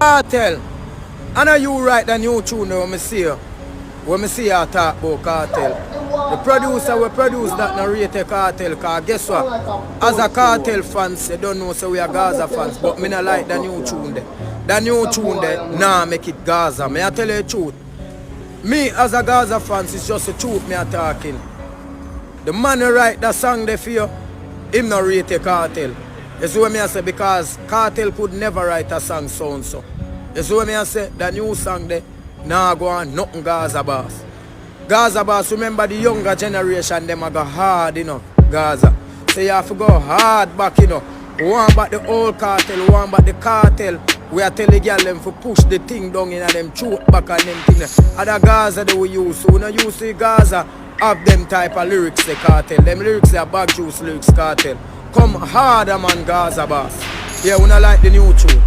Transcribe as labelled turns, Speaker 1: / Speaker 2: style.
Speaker 1: Kartel. I know you write the new tune when me see you. When me see you talk about Kartel. The producer will produce that narrate Kartel, cause guess what? As a Kartel fans, they don't know so we are Gaza fans, but me not like the new tune there. The new tune there, nah make it Gaza. Me I tell you the truth. Me as a Gaza fans, it's just the truth me are talking. The man who write that song there for you, him not rate Kartel. You see what me I say? Because Kartel could never write a song so. You see what me I say? The new song there, nah go on nothing Gaza boss. Gaza boss, remember the younger generation, them a go hard, you know, Gaza. So you have to go hard back, you know. We want back the old Kartel, we want back the Kartel. We are telling girl them to push the thing down in them throat back and them thing. Other Gaza that we use, so we don't use the Gaza have them type of lyrics, the Kartel. Them lyrics are bag juice lyrics, Kartel. Come harder man, Gaza boss. Yeah, we don't like the new tune.